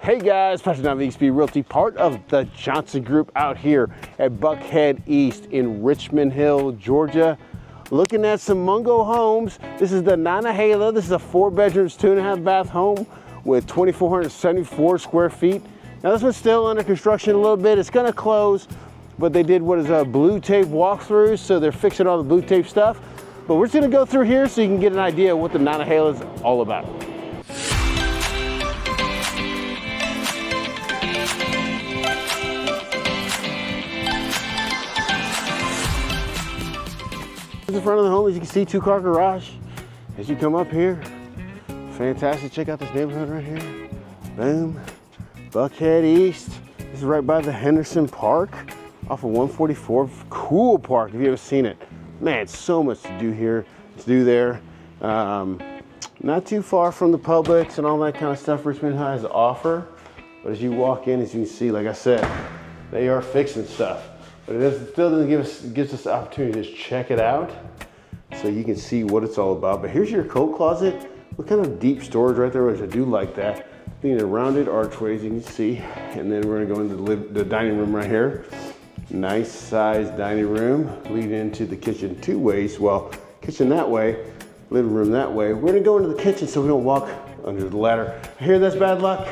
Hey guys, Pastor Donovan, SqFt Realty, part of the Johnson Group out here at Buckhead East in Richmond Hill, Georgia. Looking at some Mungo Homes. This is the Nantahala. This is a 4 bedrooms, 2.5 bath home with 2,474 square feet. Now this one's still under construction a little bit. It's gonna close, but they did what is a blue tape walkthrough, so they're fixing all the blue tape stuff. But we're just gonna go through here so you can get an idea of what the Nantahala is all about. The front of the home, as you can see, 2-car garage. As you come up here, fantastic. Check out this neighborhood right here. Boom, Buckhead East. This is right by the Henderson Park off of 144. Cool park if you haven't seen it. Man, so much to do here, to do there. Not too far from the Publix and all that kind of stuff Richmond has to offer. But as you walk in, as you can see, like I said, they are fixing stuff. But it still doesn't gives us the opportunity to just check it out so you can see what it's all about. But here's your coat closet. What kind of deep storage right there, which I do like that. Being a rounded archways, you can see. And then we're gonna go into the dining room right here. Nice sized dining room leading into the kitchen 2 ways. Well, kitchen that way, living room that way. We're gonna go into the kitchen so we don't walk under the ladder. I hear that's bad luck.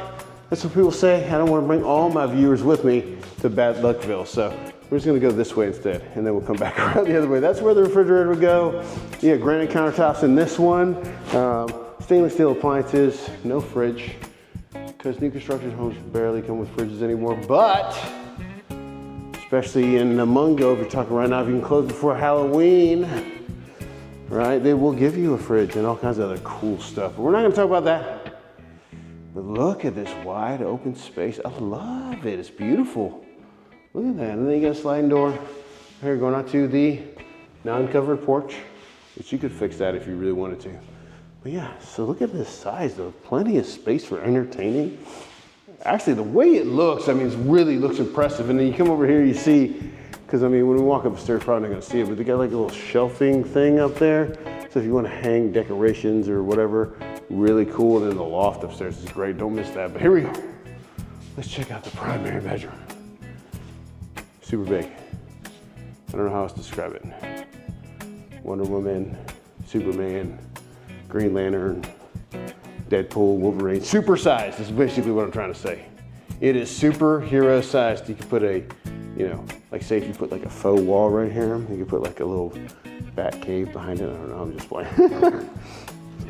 That's what people say. I don't wanna bring all my viewers with me to Bad Luckville. So we're just gonna go this way instead, and then we'll come back around the other way. That's where the refrigerator would go. You got granite countertops in this one. Stainless steel appliances, no fridge, because new construction homes barely come with fridges anymore. But, especially in the Mungo, if you're talking right now, if you can close before Halloween, right, they will give you a fridge and all kinds of other cool stuff. But we're not gonna talk about that. But look at this wide open space. I love it, it's beautiful. Look at that, and then you got a sliding door. Here, going out to the non-covered porch, which you could fix that if you really wanted to. But yeah, so look at this size though. Plenty of space for entertaining. Actually, the way it looks, I mean, it really looks impressive. And then you come over here, you see, because I mean, when we walk up the stairs, probably not gonna see it, but they got like a little shelving thing up there. So if you wanna hang decorations or whatever, really cool. And then the loft upstairs is great, don't miss that. But here we go. Let's check out the primary bedroom. Super big. I don't know how else to describe it. Wonder Woman, Superman, Green Lantern, Deadpool, Wolverine, super sized is basically what I'm trying to say. It is superhero sized. You can put a, you know, like say if you put like a faux wall right here, you can put like a little bat cave behind it. I don't know, I'm just playing.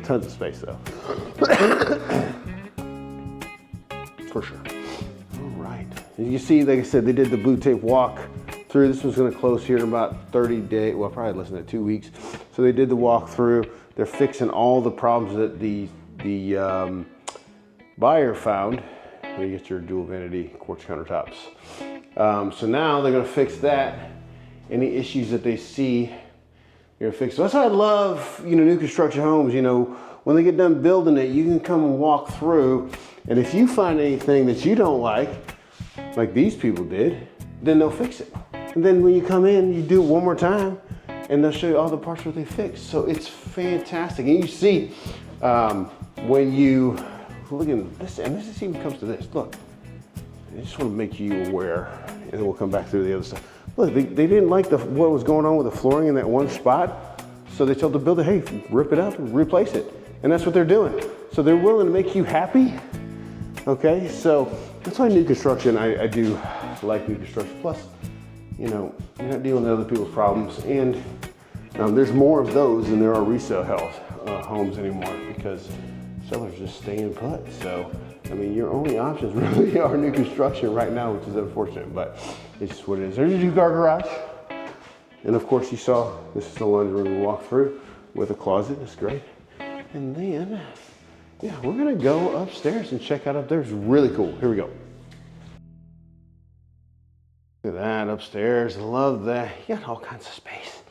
Tons of space though. For sure. As you see, like I said, they did the blue tape walk through. This was gonna close here in about 30 days, well, probably less than 2 weeks. So they did the walk through. They're fixing all the problems that the buyer found. You get your dual vanity quartz countertops. So now they're gonna fix that. Any issues that they see, they're gonna fix. So that's why I love, you know, new construction homes. You know, when they get done building it, you can come and walk through. And if you find anything that you don't like these people did, then they'll fix it. And then when you come in, you do it one more time, and they'll show you all the parts that they fixed. So it's fantastic. And you see, when you look at this, and this even comes to this, look, I just want to make you aware, and then we'll come back through the other stuff. Look, they didn't like what was going on with the flooring in that one spot, so they told the builder, hey, rip it up and replace it. And that's what they're doing. So they're willing to make you happy, okay? So that's why new construction, I do like new construction. Plus, you know, you're not dealing with other people's problems. And there's more of those than there are resale homes anymore because sellers just staying put. So, I mean, your only options really are new construction right now, which is unfortunate, but it's just what it is. There's your 2-car garage. And of course you saw, this is the laundry room we walked through with a closet, that's great. And then, yeah, we're gonna go upstairs and check out up there. It's really cool. Here we go. Look at that upstairs. Love that. You got all kinds of space.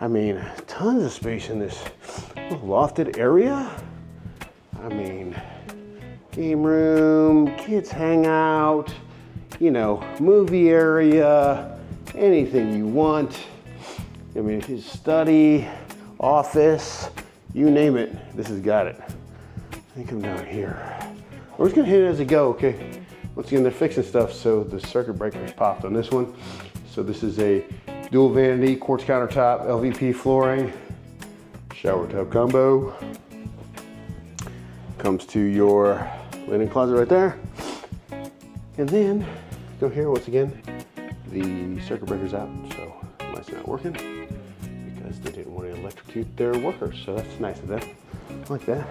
I mean, tons of space in this little lofted area. I mean, game room, kids hang out, you know, movie area, anything you want. I mean, if you study, office, you name it, this has got it. I think I'm down here. We're just gonna hit it as we go, okay? Once again, they're fixing stuff, so the circuit breaker is popped on this one. So this is a dual vanity, quartz countertop, LVP flooring, shower tub combo. Comes to your linen closet right there. And then, go here, once again, the circuit breaker's out, so light's not working because they didn't want to electrocute their workers. So that's nice of them. Like that.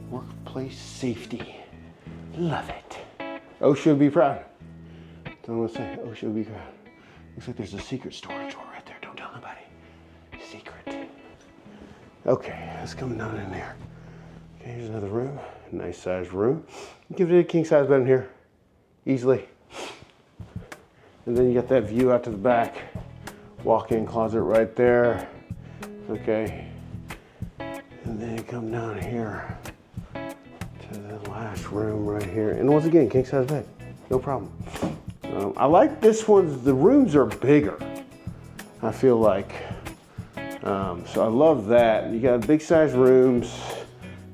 Workplace safety. Love it. OSHA would be proud. Don't want to say OSHA would be proud. Looks like there's a secret storage drawer right there. Don't tell nobody. Secret. Okay, let's come down in there. Okay, here's another room. Nice sized room. Give it a king size bed in here. Easily. And then you got that view out to the back. Walk-in closet right there. Okay. And then you come down here to the last room right here. And once again, king size bed. No problem. I like this one. The rooms are bigger, I feel like. So I love that. You got big size rooms.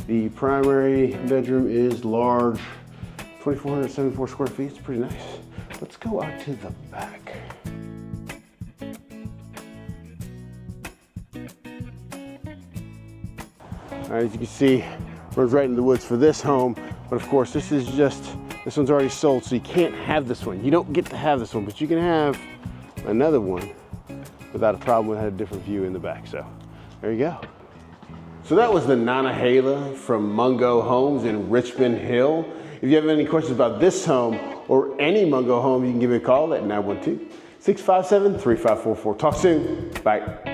The primary bedroom is large. 2,474 square feet. It's pretty nice. Let's go out to the back. All right, as you can see, we're right in the woods for this home, but of course this one's already sold, so you can't have this one. You don't get to have this one, but you can have another one without a problem. We had a different view in the back, so there you go. So that was the Nantahala from Mungo Homes in Richmond Hill. If you have any questions about this home or any Mungo home, you can give me a call at 912-657-3544. Talk soon. Bye.